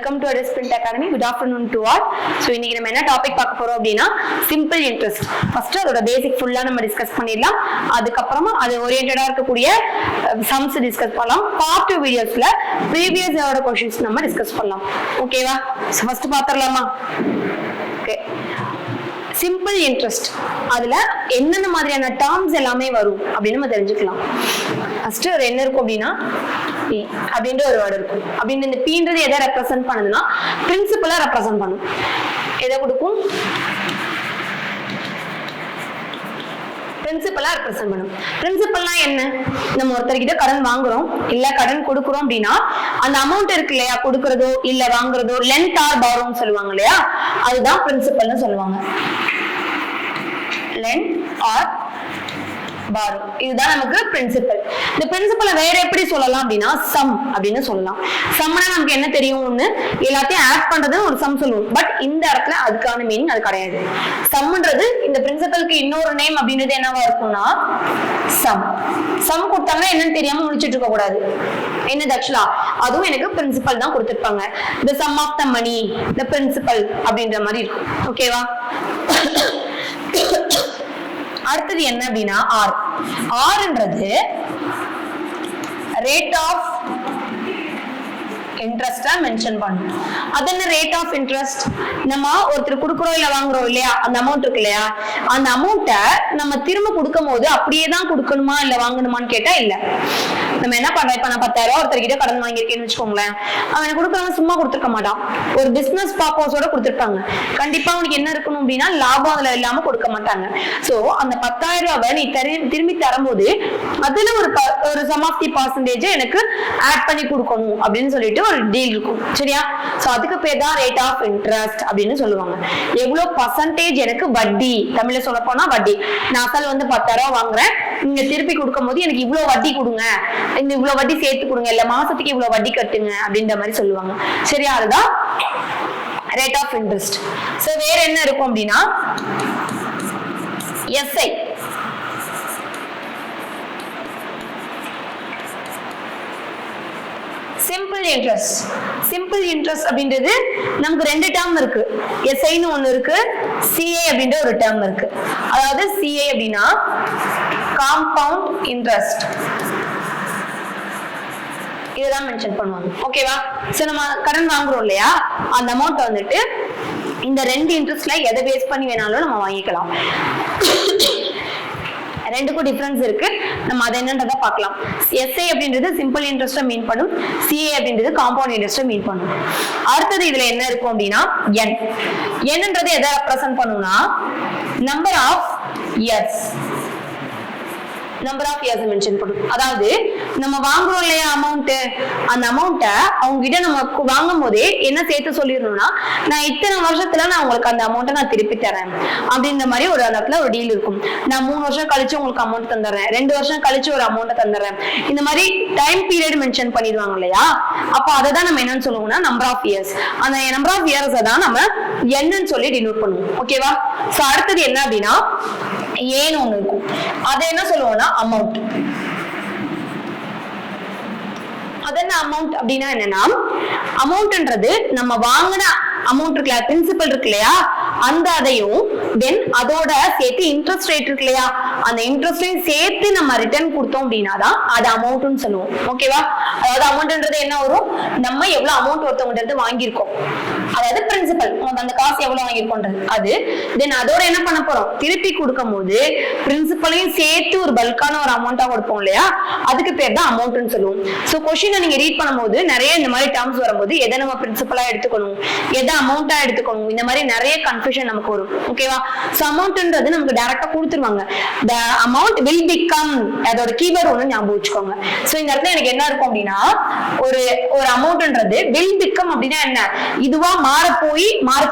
Welcome to Adesprint Academy. Good afternoon to all. So இன்னைக்கு நம்ம என்ன டாபிக் பார்க்க போறோம் அப்படினா சிம்பிள் இன்ட்ரஸ்ட். ஃபர்ஸ்ட் அதோட பேசிக் ஃபுல்லா நம்ம டிஸ்கஸ் பண்ணிடலாம். அதுக்கு அப்புறமா அது ஓரியன்டடா இருக்கக்கூடிய சம்ஸ் டிஸ்கஸ் பண்ணலாம். பார்ட் 2 வீடியோஸ்ல ப்ரீவியஸ் இயரோட क्वेश्चंस நம்ம டிஸ்கஸ் பண்ணலாம். ஓகேவா? சோ ஃபர்ஸ்ட் பாத்துறலாமா? ஓகே. சிம்பிள் இன்ட்ரஸ்ட் அதுல என்னென்ன மாதிரியான டேர்ம்ஸ் எல்லாமே வரும் அப்படின்னு நம்ம தெரிஞ்சுக்கலாம். ஃபர்ஸ்ட் ஒரு என்ன இருக்கும் அப்படின்னா P அப்படின்ற ஒரு வேர்ட் இருக்கும். அப்படின்னு இந்த Pன்றது எதை ரெப்ரசென்ட் பண்ணுதுன்னா பிரின்சிபலை ரெப்ரசென்ட் பண்ணும். எதை கொடுக்கும்? பிரின்சிபலா ரெப்ரசென்ட் பண்ணும். பிரின்சிபல்னா என்ன? நம்ம ஒருத்தர்கிட்ட கடன் வாங்குறோம் இல்ல கடன் கொடுக்குறோம் அப்படின்னா அந்த அமௌண்ட் இருக்கு இல்லையா, கொடுக்கறதோ இல்ல வாங்குறதோ லென்த் ஆர் பாரோன்னு சொல்லுவாங்க இல்லையா, அதுதான் பிரின்சிபல்னு சொல்லுவாங்க. லென்த் ஆர் பாரோ, இதுதான் நமக்கு பிரின்சிபல். இந்த பிரின்சிபலை வேற எப்படி சொல்லலாம் அப்படின்னா சம் அப்படின்னு சொல்லலாம். சம்னா நமக்கு என்ன தெரியும், ஒண்ணு எல்லாத்தையும் ஆட் பண்றது ஒரு சம் சொல்லுவோம். பட் இந்த இடத்துல அதுக்கான மீனிங் அது கிடையாது. சம்ன்றது இந்த பிரின்சிபலுக்கு இன்னொரு நேம் அப்படின்றது என்னவா இருக்கும்னா சம். சம் கொடுத்தாங்கன்னா என்னன்னு தெரியாம முடிச்சிட்டு இருக்க கூடாது. என்னது ஆக்சுவலா அதுவும் எனக்கு பிரின்சிபல் தான் கொடுத்திருப்பாங்க. the sum of the money, the principal அப்படின்ற மாதிரி இருக்கும். ஓகேவா? அடுத்தது என்ன அப்படின்னா ஆர். ஆர்ன்றது ரேட் ஆஃப் இன்ட்ரெஸ்டா மென்ஷன் பண்ணும். அது என்ன ரேட் ஆஃப் இன்ட்ரெஸ்ட்? நம்ம ஒருத்தர் கொடுக்குறோம் இல்ல வாங்குறோம் இல்லையா, அந்த அமௌண்ட் இருக்கு இல்லையா, அந்த அமௌண்ட்டை நம்ம திரும்ப கொடுக்கும் போது அப்படியே தான் கொடுக்கணுமா இல்ல வாங்கணுமான்னு கேட்டா இல்ல. நம்ம என்ன பண்றோம், இப்ப நான் 10,000 ஒருத்தர்கிட்ட கடன் வாங்கியிருக்கேன்னு வச்சுக்கோங்களேன், அவன் கொடுக்குறவங்க சும்மா கொடுத்துருக்க மாட்டான், ஒரு பிசினஸ் பர்பஸோட கொடுத்துருப்பாங்க. கண்டிப்பா அவனுக்கு என்ன இருக்கணும் அப்படின்னா லாபம் அதுல இல்லாம கொடுக்க மாட்டாங்க. சோ அந்த 10,000 ரூபாய் நீ திரும்பி தரும்போது அதுல ஒரு சம் ஆஃப் தி பர்சன்டேஜ் எனக்கு ஆட் பண்ணி கொடுக்கணும் அப்படின்னு சொல்லிட்டு ஒரு டீல் இருக்கும். சரியா? சோ அதுக்கு பேர் தான் ரேட் ஆஃப் இன்ட்ரெஸ்ட் அப்படின்னு சொல்லுவாங்க. எவ்வளவு பர்சன்டேஜ் எனக்கு வட்டி, தமிழ்ல சொல்ல போனா வட்டி. நான் அசல் வந்து 10,000 வாங்குறேன், நீங்க திருப்பி கொடுக்கும் போது எனக்கு இவ்வளவு வட்டி கொடுங்க, இந்த இவ்வளவு வட்டி சேர்த்து கொடுங்க, இல்ல மாசத்துக்கு இவ்வளவு வட்டி கட்டுங்க அப்படின்ற மாதிரி சொல்லுவாங்க. சரியா? அதுதான் ரேட் ஆஃப் இன்ட்ரெஸ்ட். சோ வேற என்ன இருக்கும் அப்படின்னா SI. Simple interest. Simple interest அப்படின்றது நமக்கு ரெண்டு டேர்ம் இருக்கு. எஸ்ஐன்னு ஒண்ணு இருக்கு, சிஏ அப்படின்ற ஒரு டேர்ம் இருக்கு. அதாவது சிஏ அப்படின்னா காம்பவுண்ட் இன்ட்ரெஸ்ட், இதுதான் மென்ஷன் பண்ணுவாங்க. ஓகேவா? சோ நம்ம கடன் வாங்குறோம் இல்லையா, அந்த அமௌண்ட் வந்துட்டு இந்த ரெண்டு இன்ட்ரெஸ்ட்ல எதை பேஸ் பண்ணி வேணாலும் நம்ம வாங்கிக்கலாம். ரெண்டுக்கும் டிஃபரன்ஸ் இருக்கு, நம்ம அதை என்னன்றதை பார்க்கலாம். எஸ்ஐ அப்படின்றது சிம்பிள் இன்ட்ரெஸ்ட்டை மீன் பண்ணும், சிஏ அப்படின்றது காம்பவுண்ட் இன்ட்ரெஸ்ட்டை மீன் பண்ணும். அடுத்தது இதுல என்ன இருக்கும் அப்படின்னா என். என்னன்றது எதை ரெப்ரசென்ட் பண்ணும்னா number of years. Number of years mention பண்ணும். அதாவது நம்ம வாங்குறோம் இல்லையா அமௌண்ட், அந்த அமௌண்ட்டை அவங்க கிட்ட நம்ம வாங்கும் போதே என்ன சேர்த்து சொல்லிடணும்னா நான் இத்தனை வருஷத்துல நான் உங்களுக்கு அந்த அமௌண்ட்டை நான் திருப்பி தரேன் அப்படின்ற மாதிரி ஒரு இடத்துல ஒரு டீல் இருக்கும். நான் 3 வருஷம் கழிச்சு உங்களுக்கு அமௌண்ட் தந்துடுறேன், 2 வருஷம் கழிச்சு ஒரு அமௌண்ட்டை தந்துடுறேன், இந்த மாதிரி டைம் பீரியட் மென்ஷன் பண்ணிடுவாங்க இல்லையா. அப்ப அதை தான் நம்ம என்னன்னு சொல்லுவோம்னா நம்பர் ஆஃப் இயர்ஸ். அந்த நம்பர் ஆஃப் இயர்ஸை தான் நம்ம என்னன்னு சொல்லி டினோட் பண்ணுவோம். ஓகேவா? சோ அடுத்தது என்ன அப்படின்னா ஏன்னு ஒண்ணு இருக்கும். அதை என்ன சொல்லுவோம்னா அமௌண்ட். அது என்ன அமௌண்ட் அப்படின்னா என்னன்னா அமௌண்ட்ன்றது நம்ம வாங்கின அமௌண்ட் இருக்குல்ல, பிரின்சிபல் இருக்கு இல்லையா, அந்த அதையும் தென் அதோட சேர்த்து இன்ட்ரெஸ்ட் ரேட் இருக்கு இல்லையா, அந்த இன்ட்ரெஸ்டையும் சேர்த்து நம்ம ரிட்டர்ன் கொடுத்தோம் அப்படின்னா தான் அது அமௌண்ட்னு சொல்லுவோம். ஓகேவா? அதாவது அமௌண்ட்ன்றது என்ன வரும், நம்ம எவ்வளவு அமௌண்ட் ஒருத்தவங்க இருந்து வாங்கியிருக்கோம், அதாவது பிரின்சிபல் அந்த காசு எவ்வளவு வாங்கியிருக்கோன்றது அது. தென் அதோட என்ன பண்ண போறோம், திருப்பி கொடுக்கும் போது பிரின்சிபலையும் சேர்த்து ஒரு பல்கான ஒரு அமௌண்டா கொடுப்போம் இல்லையா, அதுக்கு பேர் தான் அமௌண்ட்னு சொல்லுவோம். சோ கொஸ்டினை நீங்க ரீட் பண்ணும்போது நிறைய இந்த மாதிரி டேர்ம்ஸ் வரும்போது எதை நம்ம பிரின்சிபலா எடுத்துக்கணும், எதை அமௌண்டா எடுத்துக்கணும், இந்த மாதிரி நிறைய கன்ஃபியூஷன் நமக்கு வரும். ஓகேவா? சோ அமௌண்ட்ன்றது நமக்கு டைரக்டா கொடுத்துருவாங்க. the amount will become, அதோட கீவேர்ட் ஒன்னு ஞாபகம் வச்சுக்கோங்க. சோ இந்த இடத்துல எனக்கு என்ன இருக்கும் அப்படின்னா ஒரு அமௌண்ட்ன்றது will become அப்படின்னா என்ன, இதுவா மாற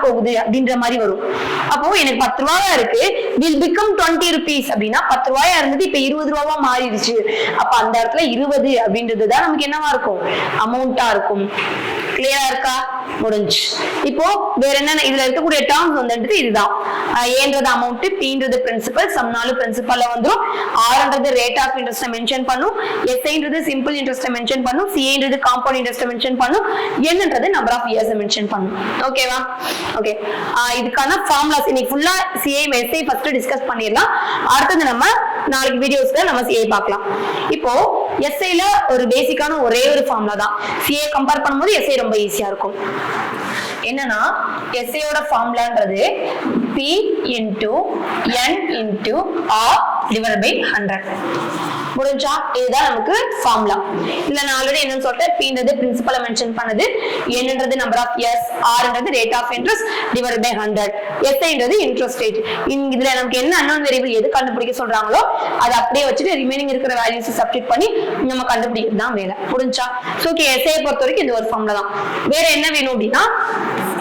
போகுது அப்படின்ற மாதிரி வரும். அப்போ எனக்கு 10 ரூபாயா இருக்கு, will become 20 rupees அப்படின்னா 10 ரூபாயா இருந்தது இப்ப 20 ரூபாவா மாறிடுச்சு. அப்ப அந்த இடத்துல 20 அப்படின்றதுதான் நமக்கு என்னவா இருக்கும், அமௌண்டா இருக்கும். கிளியரா இருக்கா? முடிஞ்சு. இப்போ வேற என்ன இதுல இருக்கக்கூடிய டேர்ம்ஸ் வந்துட்டு இதுதான். ஏன்றது அமௌண்ட், பீன்றது பிரின்சிபல், சம்னாலும் பிரின்சிபல்ல வந்துரும். ஆர்ன்றது ரேட் ஆஃப் இன்ட்ரெஸ்ட் மென்ஷன் பண்ணும், எஸ்ஐன்றது சிம்பிள் இன்ட்ரெஸ்ட் மென்ஷன் பண்ணும், சிஏன்றது காம்பவுண்ட் இன்ட்ரெஸ்ட் மென்ஷன் பண்ணும், என்னன்றது நம்பர் ஆஃப் இயர்ஸ் மென்ஷன் பண்ணும். ஓகேவா? ஓகே, இதுக்கான ஃபார்முலாஸ் இன்னைக்கு ஃபுல்லா சிஏ எஸ்ஐ ஃபர்ஸ்ட் டிஸ்கஸ் பண்ணிடலாம். அடுத்தது நம்ம நாளைக்கு வீடியோஸ்ல நம்ம சிஏ பார்க்கலாம். இப்போ எஸ்ஐல ஒரு பேசிக்கான ஒரே ஒரு ஃபார்முலா தான். சிஏ கம்பேர் பண்ணும்போது எஸ்ஐ ரொம்ப ஈஸியா இருக்கும். என்னன்னா எஸ்ஐயோட ஃபார்முலான்றது P into N into R divided by 100. முடிஞ்சா இதுதான் நமக்கு ஃபார்முலா. இல்ல நான் ஆல்ரெடி என்னன்னு சொல்லிட்டேன், Pன்றது பிரின்சிபலை மென்ஷன் பண்ணுது, Nன்றது நம்பர் ஆஃப் இயர்ஸ், Rன்றது rate of interest divided by 100, SIன்றது இன்ட்ரெஸ்ட் ரேட். இதுல நமக்கு என்ன அன்னோன் வேரியபிள் எது கண்டுபிடிக்க சொல்றாங்களோ அதை அப்படியே வச்சுட்டு ரிமைனிங் இருக்கிற வேல்யூஸ் சப்ஸ்டிட் பண்ணி நம்ம கண்டுபிடிக்கிறது தான் வேலை. முடிஞ்சா ஓகே, எஸ்ஐ பொறுத்த வரைக்கும் இந்த ஒரு ஃபார்முலா தான். வேற என்ன வேணும் அப்படின்னா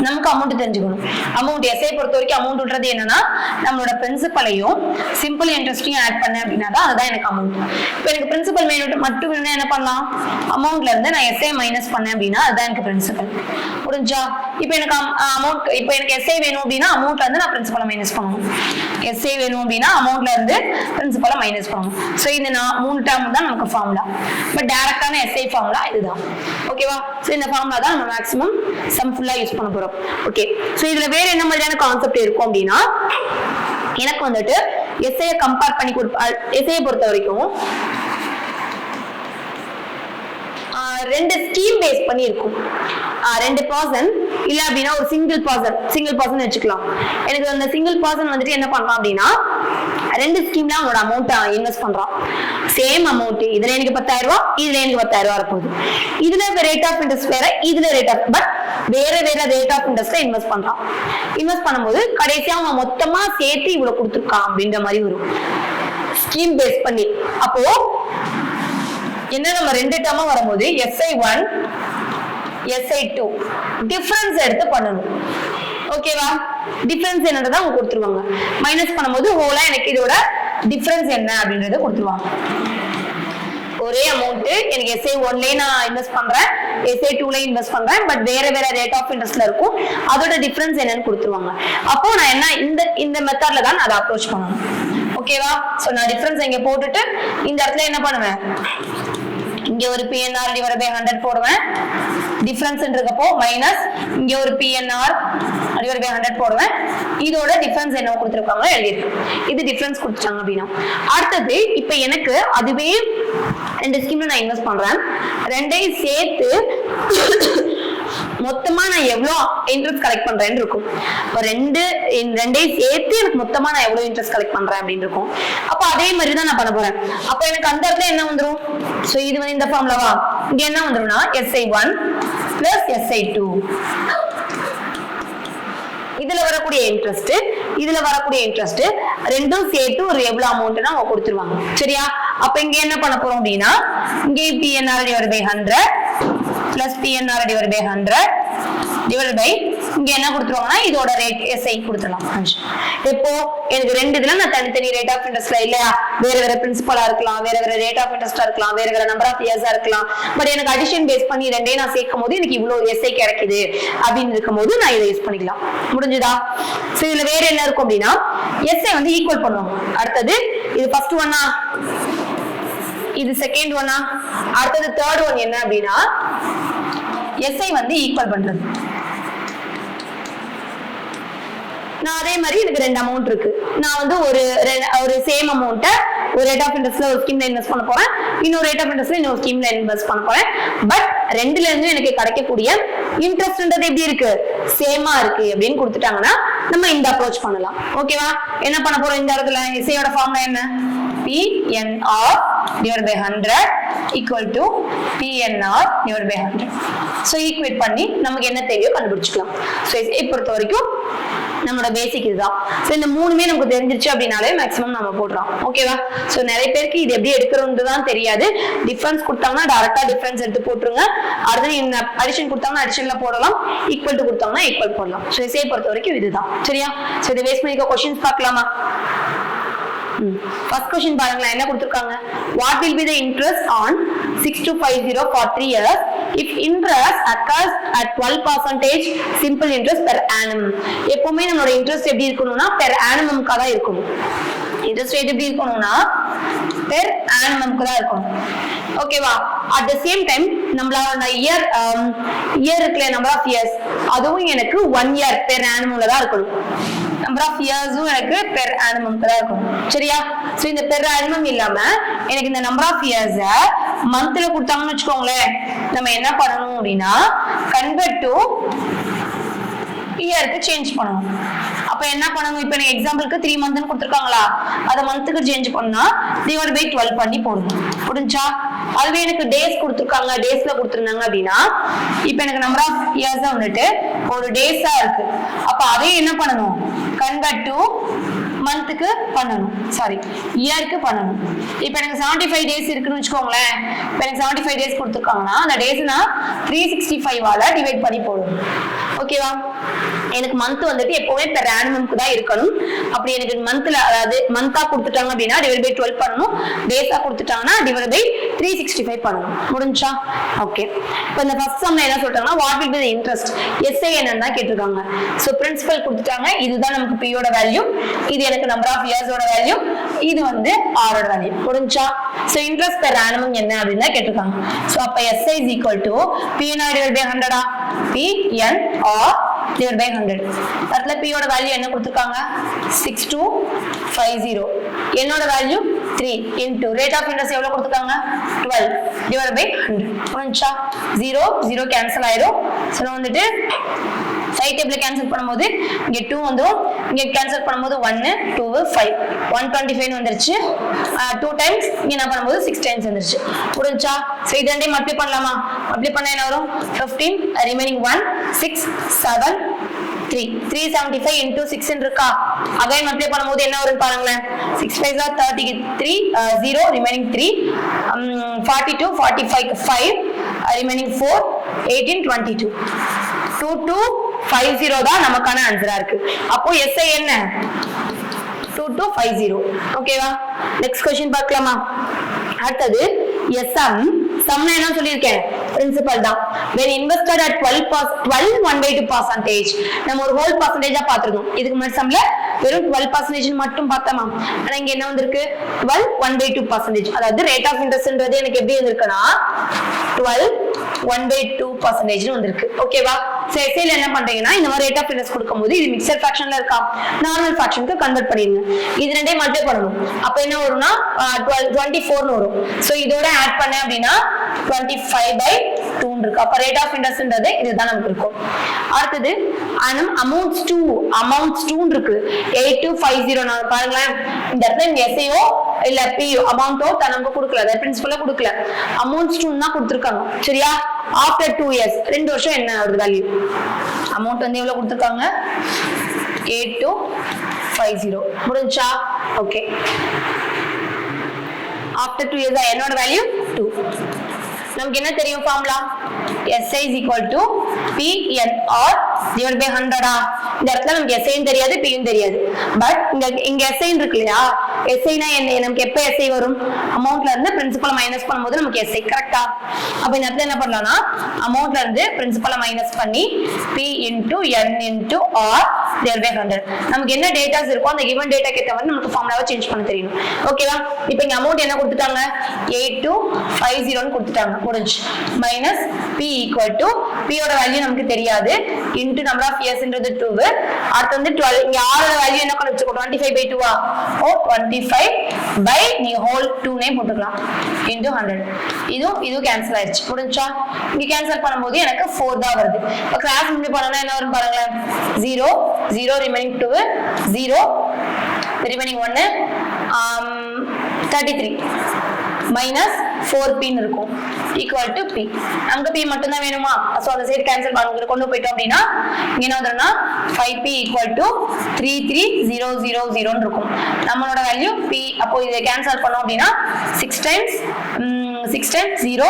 நமக்கு அமௌண்ட் தெரிஞ்சுக்கணும். அமௌண்ட் எஸ்ஐ பொறுத்த வரைக்கும் அமௌண்ட்ன்றது என்னன்னா நம்மளோட பிரின்சிபலையும் சிம்பிள் இன்ட்ரெஸ்டையும் ஆட் பண்ணேன் அப்படின்னா தான் அதுதான் எனக்கு அமௌண்ட். இப்போ எனக்கு பிரின்சிபல் மட்டும் வேணும்னா என்ன பண்ணலாம், அமௌண்ட்ல இருந்து நான் எஸ்ஐ மைனஸ் பண்ணேன் அப்படின்னா அதுதான் எனக்கு பிரின்சிபல். முடிஞ்சா இப்போ எனக்கு அமௌண்ட், இப்போ எனக்கு எஸ்ஐ வேணும் அப்படின்னா அமௌண்ட்ல இருந்து நான் பிரின்சிபலை மைனஸ் பண்ணணும். எஸ்ஐ வேணும் அப்படின்னா அமௌண்ட்ல இருந்து பிரின்சிபலை மைனஸ் பண்ணணும். ஸோ இந்த 3 டேர்ம் தான் நமக்கு ஃபார்முலா. பட் டைரக்டான எஸ்ஐ ஃபார்முலா இதுதான். ஓகேவா? ஸோ இந்த ஃபார்முலா தான் நம்ம மேக்ஸிமம் சம் ஃபுல்லா யூஸ் பண்ண போறோம். ஓகே, சோ இதுல வேற என்ன மாதிரியான கான்செப்ட் இருக்கும் அப்படின்னா எனக்கு வந்துட்டு எஸ்ஐயை கம்பேர் பண்ணி எஸ்ஐயை பொறுத்த வரைக்கும் ரெண்டு ஸ்கீம் பேஸ் பண்ணி இருக்கும். 2 பர்சன் இல்ல அப்படின்னா ஒரு சிங்கிள் பர்சன் வச்சுக்கலாம். எனக்கு அந்த சிங்கிள் பர்சன் வந்துட்டு என்ன பண்றான் அப்படின்னா 2 ஸ்கீம்ல அவனோட அமௌண்ட் இன்வெஸ்ட் பண்றான். சேம் அமௌண்ட், இதுல எனக்கு 10,000 ரூபாய், இதுல எனக்கு 10,000 ரூபாய் போகுது. இதுல ரேட் ஆஃப் இன்ட்ரெஸ்ட் வேற, இதுல ரேட் ஆஃப் பட் வேற ரேட் ஆஃப் இன்ட்ரெஸ்ட்ல இன்வெஸ்ட் பண்றான். இன்வெஸ்ட் பண்ணும்போது கடைசியா அவன் மொத்தமா சேர்த்து இவ்வளவு கொடுத்துருக்கான் அப்படின்ற மாதிரி வரும் ஸ்கீம் பேஸ் பண்ணி. அப்போ என்ன நம்ம 2 டேர்மா வரும்போது SI1 SI2 டிஃபரன்ஸ் எடுத்து பண்ணணும். ஓகேவா? டிஃபரன்ஸ் என்னன்றதை அவங்க கொடுத்துருவாங்க. மைனஸ் பண்ணும்போது ஹோலா எனக்கு இதோட டிஃபரன்ஸ் என்ன அப்படின்றத கொடுத்துருவாங்க. ஒரே அமௌண்ட் எனக்கு SI1ல நான் இன்வெஸ்ட் பண்றேன், SI2ல இன்வெஸ்ட் பண்றேன், பட் வேற ரேட் ஆஃப் இன்ட்ரெஸ்ட்ல இருக்கும். அதோட டிஃபரன்ஸ் என்னன்னு கொடுத்துருவாங்க. அப்போ நான் என்ன இந்த மெத்தட்ல தான் அதை அப்ரோச் பண்ணணும். ஓகேவா? சோ நான் டிஃபரன்ஸ் இங்க போட்டுட்டு இந்த இடத்துல என்ன பண்ணுவேன், இங்க ஒரு PNR divided by 100 போடுவேன், டிஃபரன்ஸ் இருக்கப்போ மைனஸ் இங்க ஒரு PNR divided by 100 போடுவேன். இதோட டிஃபரன்ஸ் என்ன கொடுத்திருக்காங்க எழுதிருக்கு. இது டிஃபரன்ஸ் கொடுத்துட்டாங்க அப்படின்னா அடுத்தது இப்போ எனக்கு அதுவே 2 ஸ்கீம்ல நான் இன்வெஸ்ட் பண்றேன், ரெண்டையும் சேர்த்து மொத்தமா நான் எவ்வளவு இன்ட்ரெஸ்ட் கலெக்ட் பண்றேன்னு இருக்கும். இப்போ ரெண்டையும் சேர்த்து எனக்கு மொத்தமா நான் எவ்வளவு இன்ட்ரெஸ்ட் கலெக்ட் பண்றேன் அப்படின்னு இருக்கும். அப்போ அதே மாதிரி தான் நான் பண்ண போறேன். அப்போ எனக்கு அந்த இடத்துல என்ன வந்துடும், சோ இது வந்து இந்த ஃபார்முலாவா, இங்க என்ன வந்துரும்னா SI1 plus SI2, இதுல வரக்கூடிய இன்ட்ரெஸ்ட் இதுல வரக்கூடிய இன்ட்ரெஸ்ட் ரெண்டும் சேர்த்து ஒரு எவ்வளவு அமௌண்ட்னா அவங்க கொடுத்துருவாங்க. சரியா? அப்ப இங்க என்ன பண்ண போறோம் அப்படின்னா இங்கே PNR divided by 100 plus PNR divided by 100 divided by இங்க என்ன கொடுத்துருவாங்கன்னா இதோட ரேட் SI கொடுத்துடலாம். இப்போ எனக்கு 2 இதுல நான் தனித்தனி ரேட் ஆஃப் இன்ட்ரெஸ்ட்ல இல்லையா, வேற பிரின்சிபலா இருக்கலாம், வேற ரேட் ஆஃப் இன்ட்ரெஸ்டா இருக்கலாம், வேற நம்பர் ஆஃப் இயர்ஸா இருக்கலாம். பட் எனக்கு அடிஷன் பேஸ் பண்ணி ரெண்டையும் நான் சேர்க்கும் போது எனக்கு இவ்வளவு SI கிடைக்குது அப்படின்னு இருக்கும் போது நான் இதை யூஸ் பண்ணிக்கலாம். முடிஞ்சுதா? சோ இதுல வேற என்ன இருக்கும் அப்படின்னா SI வந்து ஈக்குவல் பண்ணுவாங்க. அடுத்தது இது ஃபர்ஸ்ட் ஒன்னா, இது செகண்ட் ஒன்னா, அடுத்தது தேர்ட் ஒன் என்ன அப்படின்னா SI வந்து ஈக்குவல் பண்றது. நான் அதே மாதிரி எனக்கு 2 அமௌண்ட் இருக்கு. நான் வந்து ஒரு சேம் அமௌண்ட்ட ஒரு ரேட் ஆஃப் இன்ட்ரெஸ்ட்ல ஒரு ஸ்கீம்ல இன்வெஸ்ட் பண்ண போறேன், இன்னொரு ரேட் ஆஃப் இன்ட்ரெஸ்ட்ல இன்னொரு ஸ்கீம்ல இன்வெஸ்ட் பண்ண போறேன். பட் ரெண்டுல இருந்து எனக்கு கிடைக்கக்கூடிய இன்ட்ரெஸ்ட்ன்றது எப்படி இருக்கு, சேமா இருக்கு அப்படின்னு கொடுத்துட்டாங்கன்னா நம்ம இந்த அப்ரோச் பண்ணலாம். ஓகேவா? என்ன பண்ண போறோம் இந்த இடத்துல, SIயோட ஃபார்முலா என்ன, PNR divided by 100 equal to PNR divided by 100. So equate பண்ணி நமக்கு என்ன தேவையோ கண்டுபிடிச்சுக்கலாம். சோ SI பொறுத்த வரைக்கும் நம்மளோட பேசிக் இதுதான். சோ இந்த மூணுமே நமக்கு தெரிஞ்சிருச்சு அப்படினாலே மேக்ஸிமம் நம்ம போடுறோம். ஓகேவா? சோ நிறைய பேருக்கு இது எப்படி எடுக்கிறதுதான் தெரியாது. டிஃபரன்ஸ் கொடுத்தாங்கன்னா டைரக்டா டிஃபரன்ஸ் எடுத்து போட்டுருங்க. அடுத்து இந்த அடிஷன் கொடுத்தாங்கன்னா அடிஷன்ல போடலாம், ஈக்குவல் டு கொடுத்தாங்கன்னா ஈக்குவல் போடலாம். சோ SI பொறுத்த வரைக்கும் இதுதான். சரியா? சோ இதை பேஸ் பண்ணிக்க क्वेश्चंस பார்க்கலாமா? ஃபர்ஸ்ட் क्वेश्चन பாருங்களேன் என்ன கொடுத்திருக்காங்க what will be the interest on 6250 for 3 years if interest occurs at 12% simple interest per annum எப்பவுமே நம்மளோட இன்ட்ரெஸ்ட் எப்படி இருக்கணும்னா per annum கா தான் இருக்கணும் இன்ட்ரெஸ்ட் ரேட் எப்படி இருக்கணும்னா per annum க்கு தான் இருக்கணும் ஓகேவா at the same time நம்மளோட இயர் இருக்குல நம்பர் ஆஃப் இயர்ஸ் அதுவும் எனக்கு 1 இயர் per annum ல தான் இருக்கணும் நம்பர் ஆஃப் இயர்ஸும் எனக்கு per annum க்கு தான் இருக்கணும் சரியா சோ இந்த per annum இல்லாம எனக்கு இந்த நம்பர் ஆஃப் இயர்ஸ் மந்த்ல கொடுத்தாங்கன்னு வெச்சுக்கோங்களேன் நம்ம என்ன பண்ணணும் அப்படினா கன்வர்ட் டு இயருக்கு சேஞ்ச் பண்ணணும் அப்ப என்ன பண்ணணும் இப்போ எனக்கு எக்ஸாம்பிளுக்கு 3 மந்த்னு கொடுத்திருக்காங்களா அத மந்த்க்கு சேஞ்ச் பண்ணா டிவைட் பை 12 பண்ணி போடணும் புரிஞ்சா அதுவே எனக்கு டேஸ் கொடுத்திருக்காங்க டேஸ்ல கொடுத்திருந்தாங்க அப்படினா இப்போ எனக்கு நம்பர் ஆஃப் இயர்ஸ் வந்துட்டு ஒரு டேஸா இருக்கு அப்ப அதை என்ன பண்ணணும் கன்வர்ட் டு மந்த்க்கு பண்ணணும் சாரி இயருக்கு பண்ணணும் இப்போ எனக்கு 75 டேஸ் இருக்குன்னு வெச்சுக்கோங்களேன் இப்போ எனக்கு 75 டேஸ் கொடுத்திருக்காங்கன்னா அந்த டேஸ் நான் 365 ஆல டிவைட் பண்ணி போடணும் ஓகேவா எனக்கு மந்த் வந்துட்டு எப்பவுமே per annum க்கு தான் இருக்கணும் அப்படி எனக்கு மந்த்ல அதாவது மந்தா கொடுத்துட்டாங்க அப்படினா டிவைட் பை 12 பண்ணனும் டேஸா கொடுத்துட்டாங்கன்னா டிவைட் பை 365 பண்ணனும் முடிஞ்சா ஓகே இப்போ இந்த ஃபர்ஸ்ட் சம்ல என்ன சொல்றாங்கன்னா what will be the interest SI என்னன்னு தான் கேட்டிருக்காங்க சோ பிரின்சிபல் கொடுத்துட்டாங்க இதுதான் நமக்கு P யோட வேல்யூ இது எனக்கு நம்பர் ஆஃப் இயர்ஸ் ஓட வேல்யூ இது வந்து R ஓட வேல்யூ முடிஞ்சா சோ இன்ட்ரெஸ்ட் per annum என்ன அப்படினா கேட்டிருக்காங்க சோ அப்ப SI P n divided by 100 P n or divided by 100 அதுல P யோட வேல்யூ என்ன கொடுத்திருக்காங்க 6250 என்னோட value 3 into rate of interest எவ்வளவு கொடுத்திருக்காங்க 12 divided by 100 புரிஞ்சா 0 0 கேன்சல் ஆயிடும் சோ வந்துட்டு சைட் டேபிள்ல கேன்சல் பண்ணும்போது இங்க 2 வந்துரும் இங்க கேன்சல் பண்ணும்போது 1 2 5 125 வந்துருச்சு 2 டைம்ஸ் இங்க என்ன பண்ணும்போது 6 டைம்ஸ் வந்துருச்சு புரிஞ்சா சோ இத ரெண்டையும் மல்டிப்ளை பண்ணலாமா மல்டிப்ளை பண்ணா என்ன வரும் 15 ரிமைனிங் 1 6 7 3 375 into 6 இருக்கா அகைன் மல்டிப்ளை பண்ணும்போது என்ன வரும் பாருங்களேன் 6 5 are 33 0 remaining 3 42 45 5 remaining 4 18 22 2250 தான் நமக்கான ஆன்சரா இருக்கு அப்போ SI என்ன 2250 ஓகேவா நெக்ஸ்ட் क्वेश्चन பார்க்கலாமா அடுத்தது சம்னா என்ன சொல்லிருக்கேன் பிரின்சிபல் தான் when invested at 12 1/2% நம்ம ஒரு ஹோல் பர்சன்டேஜா பாத்துறோம் இதுக்கு முன்னாடி சம்ல வெறும் 12% மட்டும் பார்த்தோமா ஆனா இங்க என்ன வந்திருக்கு 12 1/2% அதாவது ரேட் ஆஃப் இன்ட்ரெஸ்ட்ன்றது எனக்கு எப்படி வந்திருக்குனா 12 1/2% வந்திருக்கு ஓகேவா சோ எஸ்ஐல என்ன பண்றீங்கன்னா இந்த மாதிரி ரேட் ஆஃப் இன்ட்ரெஸ்ட் கொடுக்கும்போது இது மிக்சர் ஃபிராக்ஷன்ல இருக்கா நார்மல் ஃபிராக்ஷனுக்கு கன்வர்ட் பண்ணிடுங்க இது ரெண்டையும் மல்டிப்ளை பண்ணனும் அப்ப என்ன வரும்னா 24 னு வரும் சோ இதோட ஆட் பண்ண அப்படினா 25/2 இருக்கு அப்ப ரேட் ஆஃப் இன்ட்ரெஸ்ட்ன்றது இதுதான் நமக்கு இருக்கும் அடுத்து amounts to இருக்கு 8250 நான் பாருங்க இந்த இடத்துல எஸ்ஐயோ இல்ல பியோ அமௌண்டோ நமக்கு கொடுக்கல அத பிரின்சிபலா கொடுக்கல amounts to தான் கொடுத்திருக்காங்க சரியா ஆஃப்டர் 2 இயர்ஸ் 2 வருஷம் என்ன வருது வேல்யூ அமௌண்ட் வந்து எவ்வளவு கொடுத்திருக்காங்க 8250 முடிஞ்சா ஓகே ஆஃப்டர் 2 இயர்ஸ் என்னோட வேல்யூ 2 நமக்கு என்ன தெரியும் formula SI P n or divided by 100 இந்த இடத்துல நமக்கு SI தெரியாது P யும் தெரியாது பட் இங்க SI இருக்கு இல்லையா SI னா என்ன நமக்கு எப்ப SI வரும் அமௌண்ட்ல இருந்து பிரின்சிபல் மைனஸ் பண்ணும்போது நமக்கு SI கரெக்ட்டா அப்ப இந்த இடத்துல என்ன பண்ணலாம்னா அமௌண்ட்ல இருந்து பிரின்சிபல் மைனஸ் பண்ணி P into n into r divided by 100 நமக்கு என்ன டேட்டாஸ் இருக்கோ அந்த given டேட்டா கேட்ட மாதிரி நமக்கு ஃபார்முலாவை சேஞ்ச் பண்ண தெரியணும் ஓகேவா இப்போ இங்க அமௌண்ட் என்ன கொடுத்துட்டாங்க 8250 னு கொடுத்துட்டாங்க முடிஞ்சு minus P equal to P யோட வேல்யூ நமக்கு தெரியாது into number of years ன்றது 2 அடுத்து வந்து 12 இங்க r ஓட வேல்யூ என்ன கண்டுபிடிச்சோம் 25/2 ஓ 25 by நீ ஹோல் 2 நே போட்டுக்கலாம் into 100 இது கேன்சல் ஆயிருச்சு முடிஞ்சா இங்க கேன்சல் பண்ணும்போது எனக்கு 4 தான் வருது இப்ப கிளாஸ் மல்டிப்ளை பண்ணனா என்ன வரும் பாருங்க 0 0 remaining 2 0 remaining 1 33 minus 4p ன்னு இருக்கும் equal to p நமக்கு p மட்டும் தான் வேணுமா சோ அந்த சைடு கேன்சல் பண்ணி கொண்டு போய்ட்டோம் அப்படினா இங்க என்ன வந்துரும்னா 5p equal to 33000 ன்னு இருக்கும் நம்மளோட வேல்யூ p அப்போ இத கேன்சல் பண்ணோம் அப்படினா 6 times 0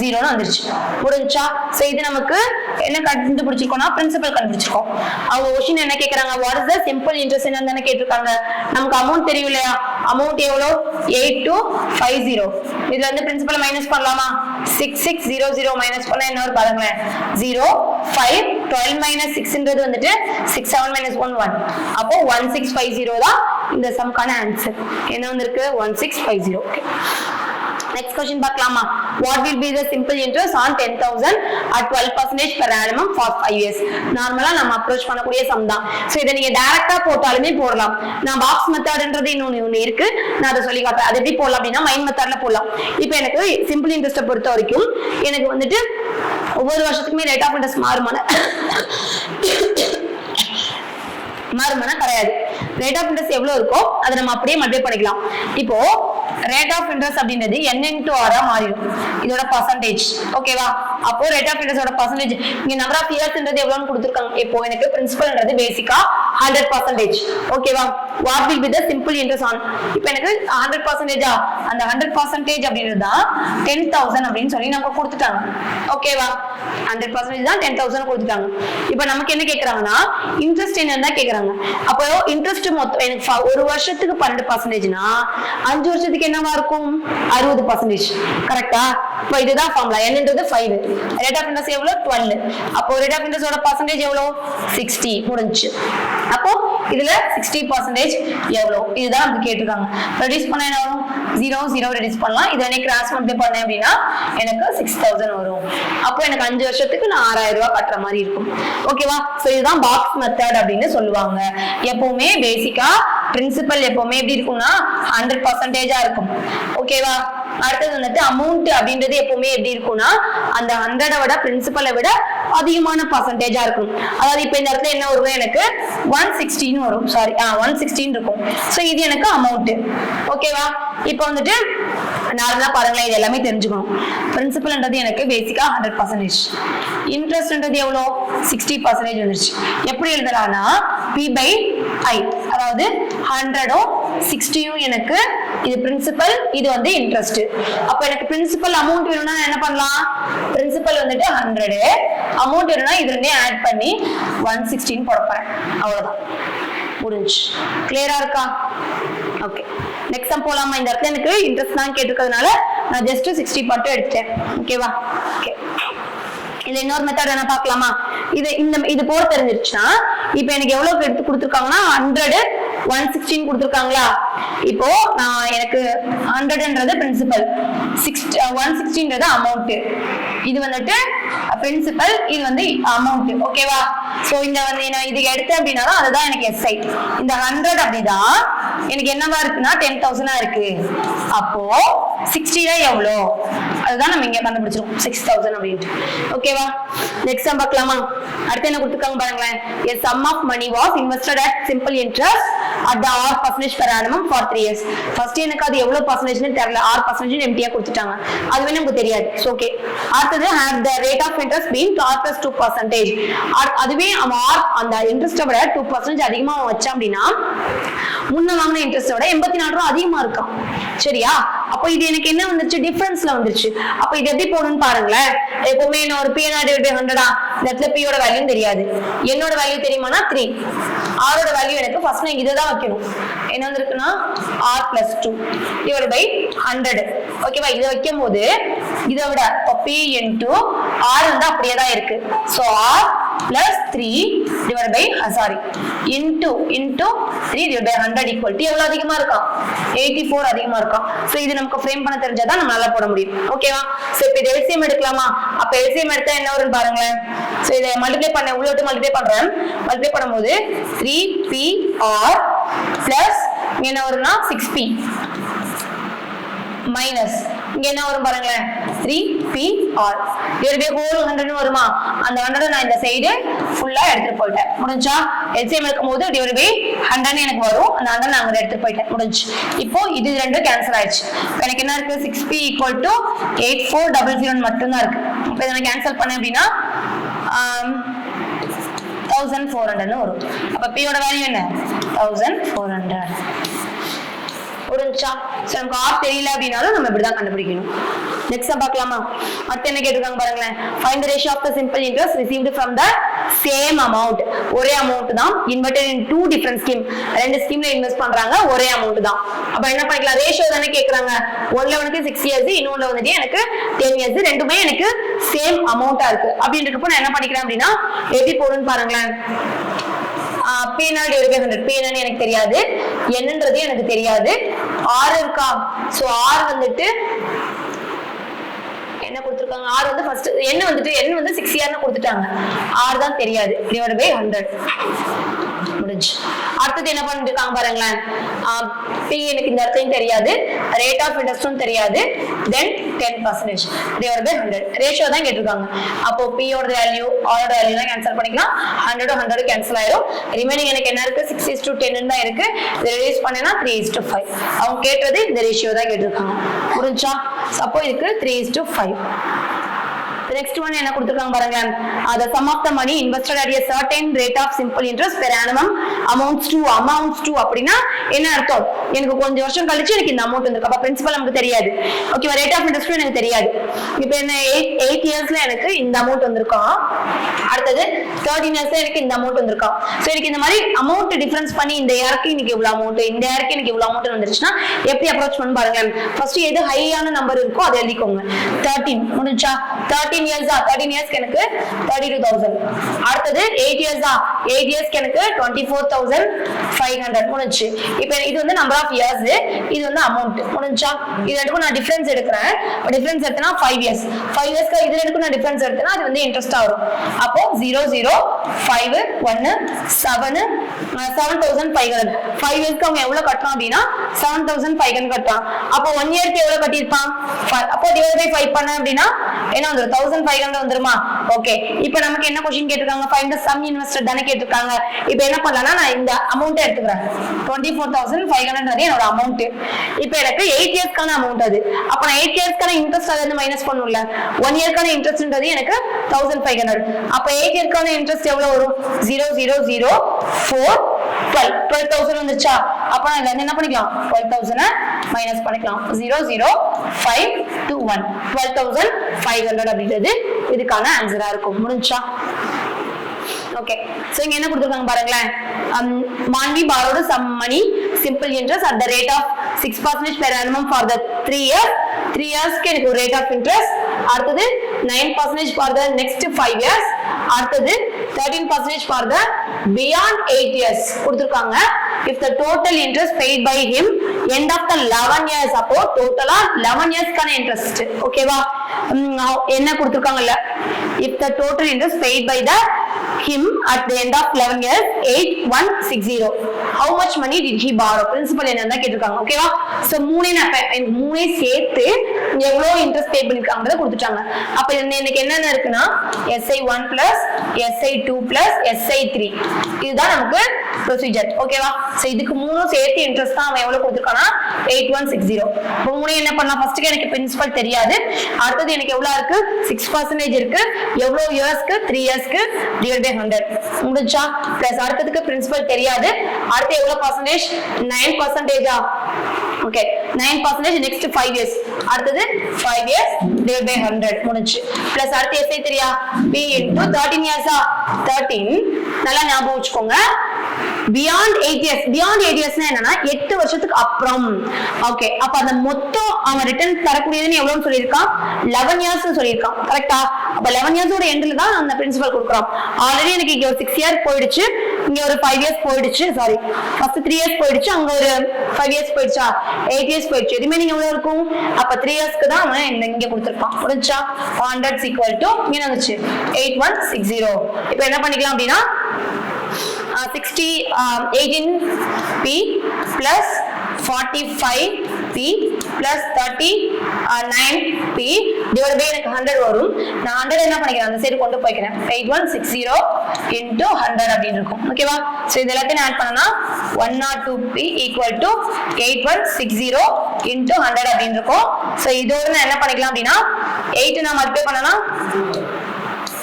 0 ன்னு வந்துருச்சு முடிஞ்சா சோ இது நமக்கு என்ன கண்டுபிடிச்சிருக்கோம்னா பிரின்சிபல் கண்டுபிடிச்சிருக்கோம் அவங்க क्वेश्चन என்ன கேக்குறாங்க what is the simple interest என்னன்னு கேட்டிருக்காங்க நமக்கு அமௌண்ட் தெரியும் இல்லையா அமௌண்ட் எவ்வளோ 8250. இதுல இருந்து பிரின்சிபல் மைனஸ் பண்ணலாமா 6600 மைனஸ் பண்ணா என்ன வரும் பாருங்களேன் 0 5 12 minus 6ன்றது வந்துட்டு 6 7 minus 1 1. அப்போ 1650 தான் இந்த சம்கான ஆன்சர். என்ன வந்திருக்கு 1650. ஓகே next question பார்க்கலாமா. what will be the simple interest on 10000 at 12% per annum for 5 years. நார்மலா நம்ம அப்ரோச் பண்ணக்கூடிய சம் தான். சோ இத நீங்க டைரக்டா போட்டாலுமே போடலாம். நான் பாக்ஸ் மெத்தட்ன்றது இன்னொன்னு இருக்கு, நான் அதை சொல்லி காட்டுறேன். அது எப்படி போடலாம் அப்படின்னா மைண்ட் மெத்தட்ல போடலாம். இப்போ எனக்கு சிம்பிள் இன்ட்ரெஸ்ட்டை பொறுத்த வரைக்கும் எனக்கு வந்துட்டு ஒவ்வொரு வருஷத்துக்குமே ரேட் ஆஃப் இன்ட்ரெஸ்ட் மாறுமான கிடையாது. ரேட் ஆஃப் இன்ட்ரெஸ்ட் எவ்வளவு இருக்கோ அதை நம்ம அப்படியே மல்டிப்ளை பண்ணிக்கலாம். இப்போ ரேட் ஆஃப் இன்ட்ரெஸ்ட் அப்படின்றது n into r ஆ மாறிடும். இதோட பர்சன்டேஜ் ஓகேவா. அப்போ ரேட் ஆஃப் இன்ட்ரெஸ்டோட பர்சன்டேஜ் இங்க நம்பர் ஆஃப் இயர்ஸ்ன்றது எவ்வளவுன்னு கொடுத்திருக்காங்க. இப்போ எனக்கு பிரின்சிபல்ன்றது பேசிக்கா 100%. ஓகேவா. what will be the simple interest on இப்போ எனக்கு 100%. அந்த 100% அப்படின்றது தான் 10000 அப்படின்னு சொல்லி நமக்கு கொடுத்துட்டாங்க. ஓகேவா 100% தான் 10000 கொடுத்துட்டாங்க. இப்போ நமக்கு என்ன கேக்குறாங்கன்னா இன்ட்ரெஸ்ட் என்னன்னு கேக்குறாங்க. அப்போ இன்ட்ரெஸ்ட் மொத்தம் எனக்கு ஒரு வருஷத்துக்கு 12%னா 5 வருஷத்துக்கு என்னவா இருக்கும் 60%. கரெக்ட்டா. இப்போ இதுதான் ஃபார்முலா. n ன்றது 5, ரேட் ஆஃப் இன்ட்ரெஸ்ட் எவ்வளவு 12. அப்போ ரேட் ஆஃப் இன்ட்ரெஸ்டோட பர்சன்டேஜ் எவ்வளவு 60 முடிஞ்சு. அப்போ இதுல 60% எவ்வளவு இதுதான் நமக்கு கேட்டிருக்காங்க. ரெடியூஸ் பண்ணா என்ன வரும் 0 0 ரெடியூஸ் பண்ணலாம். இத நான் கிராஸ் மல்டிப்ளை பண்ணேன் அப்படினா எனக்கு 6000 வரும். அப்போ எனக்கு 5 வருஷத்துக்கு நான் 6000 ரூபாய் கட்டற மாதிரி இருக்கும். ஓகேவா. சோ இதுதான் பாக்ஸ் மெத்தட் அப்படினு சொல்லுவாங்க. எப்பவுமே பேசிக்கா பிரின்சிபல் எப்பவுமே எப்படி இருக்கும்னா 100%ஆ இருக்கும். ஓகேவா. அடுத்து வந்துட்டு அமௌண்ட் அப்படின்றது எப்பவுமே எப்படி இருக்கும்னா அந்த 100 விட பிரின்சிபலை விட அதிகமான பர்சன்டேஜா இருக்கும். அதாவது இப்ப இந்த இடத்துல என்ன வரும் எனக்கு 116 வரும். சாரி 116 இருக்கும். சோ இது எனக்கு அமௌண்ட். ஓகேவா. இப்போ வந்துட்டு நார்மலா பாருங்களேன் இது எல்லாமே தெரிஞ்சுக்கணும். பிரின்சிபல்ன்றது எனக்கு பேசிக்கா 100%. இன்ட்ரெஸ்ட்ன்றது எவ்வளோ 60% வந்துருச்சு. எப்படி எழுதலாம்னா p/i அதாவது 100ம் 60யும் எனக்கு இது பிரின்சிபல் இது வந்து இன்ட்ரெஸ்ட். அப்ப எனக்கு பிரின்சிபல் அமௌண்ட் வேணும்னா என்ன பண்ணலாம் பிரின்சிபல் வந்துட்டு 100 அமௌண்ட் வேணும்னா இது ரெண்டையும் ஆட் பண்ணி 116 போட போறேன். அவ்வளவுதான் முடிஞ்சு. கிளியரா இருக்கா. ஓகே நெக்ஸ்ட் சம் போலாமா. இந்த இடத்துல எனக்கு இன்ட்ரெஸ்ட் தான் கேட்டிருக்கிறதுனால நான் ஜஸ்ட் 60 மட்டும் எடுத்தேன். ஓகேவா. ஓகே இதுல இன்னொரு மெத்தட் என்ன பார்க்கலாமா. இது போட தெரிஞ்சிருச்சுன்னா இப்போ எனக்கு எவ்வளவு எடுத்து கொடுத்துருக்காங்கன்னா 100 116 கொடுத்துருக்காங்களா. இப்போ நான் எனக்கு 100ன்றது பிரின்சிபல் 116ன்றது அமௌண்ட். இது வந்துட்டு பிரின்சிபல் இது வந்து அமௌண்ட். ஓகேவா. சோ இந்த வந்து நான் இது எடுத்தேன் அப்படின்னா அதுதான் எனக்கு எஸ்ஐ. இந்த 100 அப்படிதான் எனக்கு என்னவா இருக்குன்னா 10000 இருக்கு. அப்போ 60 எவ்வளோ அதுதான் நம்ம இங்க கண்டுபிடிச்சிரும் 6000 அப்படின்ட்டு. ஓகேவா. நெக்ஸ்ட் சம் பார்க்கலாமா. அடுத்து என்ன கொடுத்துருக்காங்க பாருங்களேன். A sum of money was invested at simple interest at the R% per annum for 3 years. First எனக்கு அது எவ்வளவு பர்சன்டேஜ்னு தெரியல. R% எம்டியா கொடுத்துட்டாங்க. அதுவே நமக்கு தெரியாது. So okay. அடுத்தது have the rate of interest been R plus 2%. அதுவே அவன் அந்த இன்ட்ரெஸ்ட்டை விட 2% அதிகமா வச்சான் அப்படின்னா முன்ன வாங்கின இன்ட்ரெஸ்ட்டை விட 84 ரூபாய் அதிகமா இருக்கான். சரியா. அப்போ இது எனக்கு என்ன வந்துருச்சு டிஃபரன்ஸ்ல வந்துருச்சு. அப்ப இது எப்படி போடணும்னு பாருங்களேன். எப்பவுமே என்ன ஒரு p divided by 100 இந்த இடத்துல p யோட வேல்யூ தெரியாது. என்னோட வேல்யூ தெரியுமானா 3. r ஓட வேல்யூ எனக்கு ஃபர்ஸ்ட் நான் இத தான் வைக்கணும். என்ன வந்திருக்குனா r plus 2 divided by 100. ஓகேவா. இத வைக்கும்போது இத விட p into r வந்து அப்படியே தான் இருக்கு. So r plus 3 divided by into 3 divided by 100 equal to எவ்வளவு அதிகமா இருக்கா 84 அதிகமா இருக்கா. சோ இது நமக்கு ஃப்ரேம் பண்ண தெரிஞ்சாதான் நம்ம நல்லா போட முடியும். ஓகேவா. சோ இப்போ இது LCM எடுக்கலாமா. அப்ப LCM எடுத்தா என்ன வரும்னு பாருங்களேன். சோ இத மல்டிப்ளை பண்ண உள்ள விட்டு மல்டிப்ளை பண்றேன். மல்டிப்ளை பண்ணும்போது 3pr plus என்ன வரும்னா 6p மைனஸ் இங்க என்ன வரும் பாருங்களேன் 3pr divided by whole 100 வருமா. அந்த 100 நான் இந்த சைடு ஃபுல்லா எடுத்துட்டு போயிட்டேன். முடிஞ்சா LCM எடுக்கும்போது divided by 100 எனக்கு வரும். அந்த 100 நான் அங்க எடுத்துட்டு போயிட்டேன். முடிஞ்சு. இப்போ இது ரெண்டும் கேன்சல் ஆயிடுச்சு. எனக்கு என்ன இருக்கு 6p equal to 8400 மட்டும் தான் இருக்கு. இப்போ இத நான் கேன்சல் பண்ணேன் அப்படினா 1400 ன்னு வரும். அப்ப p யோட வேல்யூ என்ன 1400. புரிஞ்சா? சோ நமக்கு r தெரியல அப்படினாலும் நம்ம இப்படி தான் கண்டுபிடிக்கணும். நெக்ஸ்ட் பார்க்கலாமா? அடுத்து என்ன கேட்டிருக்காங்க பாருங்களேன். find the ratio of the simple interest received from the same amount. ஒரே அமௌண்ட் தான் invested in two different scheme. ரெண்டு ஸ்கீம்ல இன்வெஸ்ட் பண்றாங்க, ஒரே அமௌண்ட் தான். அப்ப என்ன பண்ணிக்கலாம்? ரேஷியோ தானே கேக்குறாங்க. ஒண்ணுல வந்து 6 இயர்ஸ், இன்னொன்னுல வந்து எனக்கு 10 இயர்ஸ். ரெண்டுமே எனக்கு சேம் அமௌண்டா இருக்கு. அப்படின்றப்போ நான் என்ன பண்ணிக்கிறேன் அப்படின்னா எப்படி போடுன்னு பாருங்களேன். P0 divided by 100. P என்னன்னு எனக்கு தெரியாது, என்னன்றது எனக்கு தெரியாது. R இருக்கா? சோ R வந்துட்டு என்ன கொடுத்திருக்காங்க? R வந்து ஃபர்ஸ்ட் n வந்துட்டு n வந்து 6 இயர்னு கொடுத்துட்டாங்க. R தான் தெரியாது. divided by 100 முடிஞ்சு. அடுத்து என்ன பண்ணிருக்காங்க பாருங்களேன். P எனக்கு இந்த அர்த்தம் தெரியாது, ரேட் ஆஃப் இன்ட்ரெஸ்டும் தெரியாது, then 10% divided by 100. ரேஷியோ தான் கேட்டிருக்காங்க. அப்போ P ஓட வேல்யூ R ஓட வேல்யூ தான் கேன்சல் பண்ணிக்கலாம். 100 100 கேன்சல் ஆயிரும். ரிமைனிங் எனக்கு என்ன இருக்கு? 6:10 தான் இருக்கு. இத ரிலீஸ் பண்ணேனா 3:5. அவங்க கேட்டது இந்த ரேஷியோ தான் கேட்டிருக்காங்க. புரிஞ்சா? அப்போ இதுக்கு 3:5. Next one என்ன கொடுத்திருக்காங்க பாருங்க. The sum of the money invested at a certain rate of simple interest per annum amounts to அப்படினா என்ன அர்த்தம்? எனக்கு கொஞ்சம் வருஷம் கழிச்சு எனக்கு இந்த அமௌண்ட் வந்திருக்கு. அப்ப பிரின்சிபல் நமக்கு தெரியாது. ஓகேவா? ரேட் ஆஃப் இன்ட்ரெஸ்ட் எனக்கு தெரியாது. இப்போ என்ன 8 இயர்ஸ்ல எனக்கு இந்த அமௌண்ட் வந்திருக்கும். அடுத்தது 13 இயர்ஸ்ல எனக்கு இந்த அமௌண்ட் வந்திருக்கும். சோ எனக்கு இந்த மாதிரி அமௌண்ட் டிஃபரன்ஸ் பண்ணி இந்த இயருக்கு எனக்கு இவ்வளவு அமௌண்ட், இந்த இயருக்கு எனக்கு இவ்வளவு அமௌண்ட் வந்துருச்சுனா எப்படி அப்ரோச் பண்ண பாருங்க. ஃபர்ஸ்ட் எது ஹையான நம்பர் இருக்கோ அதை எழுதிக்கோங்க. 13 முடிஞ்சா? 13 years 13 years எனக்கு 32,000. அடுத்தது 8 years 8 years எனக்கு 24,500 முடிஞ்சு. இப்போ இது வந்து நம்பர் ஆஃப் இயர்ஸ், இது வந்து அமௌண்ட் முடிஞ்சா? இது ரெண்டுக்கும் நான் டிஃபரன்ஸ் எடுக்கிறேன். டிஃபரன்ஸ் எடுத்தனா 5 years 5 yearsக்கு இது ரெண்டுக்கும் நான் டிஃபரன்ஸ் எடுத்தனா அது வந்து இன்ட்ரெஸ்டா வரும். அப்போ 0 0 5 1 7 7,500. 5 yearsக்கு அவங்க எவ்வளவு கட்டணும் அப்படினா 7,500 கட்டலாம். அப்போ 1 இயருக்கு எவ்வளவு கட்டிருப்பான்? அப்போ டிவைட் பை 5 பண்ண அப்படினா என்ன வந்துரும்? 1,500 வந்துருமா? ஓகே. இப்போ நமக்கு என்ன क्वेश्चन கேட்டிருக்காங்க? ஃபைண்ட் தி சம் இன்வெஸ்டட் தான கேட்டிருக்காங்க. இப்போ என்ன பண்ணலாம்னா நான் இந்த அமௌண்ட் எடுத்துக்கிறேன். 24,500 என்னோட அமௌண்ட். இப்போ எனக்கு 8 இயர்ஸ்க்கான அமௌண்ட் அது. அப்ப நான் 8 இயர்ஸ்க்கான இன்ட்ரெஸ்ட் அத வந்து மைனஸ் பண்ணனும்ல. 1 இயர்க்கான இன்ட்ரெஸ்ட்ன்றது எனக்கு 1,500. அப்ப 8 இயர்க்கான இன்ட்ரெஸ்ட் எவ்வளவு வரும்? 0 0 0 4 12,000 வந்துச்சா? அப்ப நான் என்ன பண்ணிக்கலாம்? 12,000 மைனஸ் பண்ணிக்கலாம். 0 0 5 2 1 12,500 அப்படிங்கிறது இதுக்கான ஆன்சரா இருக்கும். முடிஞ்சா? ஓகே. சோ இங்க என்ன கொடுத்திருக்காங்க பாருங்களேன். Manvi borrowed some money simple interest at the rate of 6% per annum for the 3 years. 3 yearsக்கு எனக்கு rate of interest. அடுத்தது 9% for the next 5 years. அடுத்தது 13% for the beyond 8 years கொடுத்திருக்காங்க. If the total interest paid by him end of the 11 years, அப்போ டோட்டலா 11 இயர்ஸ்க்கான interest. ஓகேவா? என்ன கொடுத்திருக்காங்கல்ல. If the total interest paid by the him at the end of 11 years 8160, how much money did he borrow? Principal என்னன்னா கேட்டிருக்காங்க. ஓகேவா? So மூணே சேர்த்து எவ்வளவு இன்ட்ரெஸ்ட் பே பண்ணிருக்காங்கறத கொடுத்துட்டாங்க. அப்ப எனக்கு என்னென்ன இருக்குன்னா SI1 plus SI2 plus SI3 இதுதான் நமக்கு ப்ரொசீஜர். ஓகேவா? சோ இதுக்கு மூணும் சேர்த்து இன்ட்ரெஸ்ட் தான் அவன் எவ்வளவு கொடுத்திருக்கானா 8160. இப்போ மூணு என்ன பண்ணலாம்? ஃபர்ஸ்ட்க்கு எனக்கு பிரின்சிபல் தெரியாது. அடுத்து எனக்கு எவ்வளவு இருக்கு? 6% இருக்கு. எவ்வளவு இயர்ஸ்க்கு? 3 இயர்ஸ்க்கு divided by 100 முடிஞ்சா? பிளஸ் அடுத்ததுக்கு பிரின்சிபல் தெரியாது. அடுத்து எவ்வளவு பர்சன்டேஜ்? 9%. ஓகே. 9% next 5 years. அடுத்தது 5 இயர்ஸ் divided by 100 முடிஞ்சு. பிளஸ் அடுத்து SI தெரியா? B into 13 years 13. நல்லா ஞாபகம் வச்சுக்கோங்க. beyond 8 years. beyond 8 years என்னன்னா 8 வருஷத்துக்கு அப்புறம். ஓகே. அப்ப அந்த மொத்தம் அவன் ரிட்டர்ன் தரக்கூடியதுன்னு எவ்வளவுன்னு சொல்லியிருக்கான்? 11 years சொல்லியிருக்கான். கரெக்டா? அப்ப 11 years ஓட எண்ட்ல தான் அந்த பிரின்சிபல் கொடுக்குறோம். ஆல்ரெடி எனக்கு இங்க ஒரு 6 இயர்ஸ் போயிடுச்சு, இங்க ஒரு 5 இயர்ஸ் போயிடுச்சு. சாரி, ஃபர்ஸ்ட் 3 இயர்ஸ் போயிடுச்சு, அங்க ஒரு 5 இயர்ஸ் போயிடுச்சா? 8 இயர்ஸ் போயிடுச்சு. ரிமைனிங் எவ்வளவு இருக்கும்? அப்ப 3 இயர்ஸ்க்கு தான் அவன் இங்க கொடுத்திருப்பான். முடிஞ்சா? 100 equal to என்ன வந்துச்சு? 8160. இப்போ என்ன பண்ணிக்கலாம் அப்படின்னா 18p plus 45p plus 39p divided by எனக்கு 100 வரும். நான் 100 என்ன பண்ணிக்கிறேன்? அந்த சைடு கொண்டு போய்க்கிறேன். 8160 into 100 அப்படின்னு இருக்கும். ஓகேவா? சோ இது எல்லாத்தையும் ஆட் பண்ணனா 102p equal to 8160 into 100 அப்படின்னு இருக்கும். சோ இதோட நான் என்ன பண்ணிக்கலாம் அப்படின்னா 8 நான் மல்டிப்ளை பண்ணனா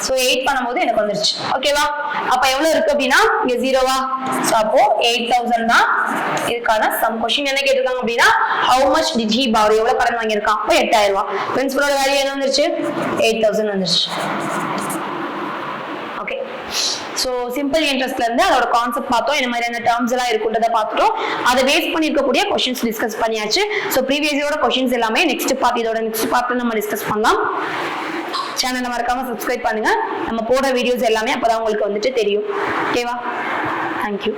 சோ 8 பண்ணும்போது எனக்கு வந்துருச்சு ஓகேவா அப்ப எவ்வளவு இருக்கு அப்படின்னா இங்க 0வா சோ அப்போ 8000 தான் இதுக்கான சம் क्वेश्चन என்ன கேட்டிருக்காங்க அப்படின்னா how much did he borrow எவ்வளவு கடன் வாங்கி இருக்கான் அப்ப 8000 ரூபாய் பிரின்சிபலோட வேல்யூ என்ன வந்துருச்சு 8000 வந்துருச்சு ஓகே சோ சிம்பிள் இன்ட்ரெஸ்ட்ல இருந்து அதோட கான்செப்ட் பார்த்தோம் என்ன மாதிரியான டேர்ம்ஸ் எல்லாம் இருக்குன்றத பார்த்துட்டோம் அதை பேஸ் பண்ணி இருக்கக்கூடிய क्वेश्चंस டிஸ்கஸ் பண்ணியாச்சு சோ ப்ரீவியஸ் இயரோட क्वेश्चंस எல்லாமே நெக்ஸ்ட் பார்ட்ல நம்ம டிஸ்கஸ் பண்ணலாம் சேனலை மறக்காம சப்ஸ்கிரைப் பண்ணுங்க நம்ம போடுற வீடியோஸ் எல்லாமே அப்பதான் உங்களுக்கு வந்துட்டு தெரியும் ஓகேவா தேங்க்யூ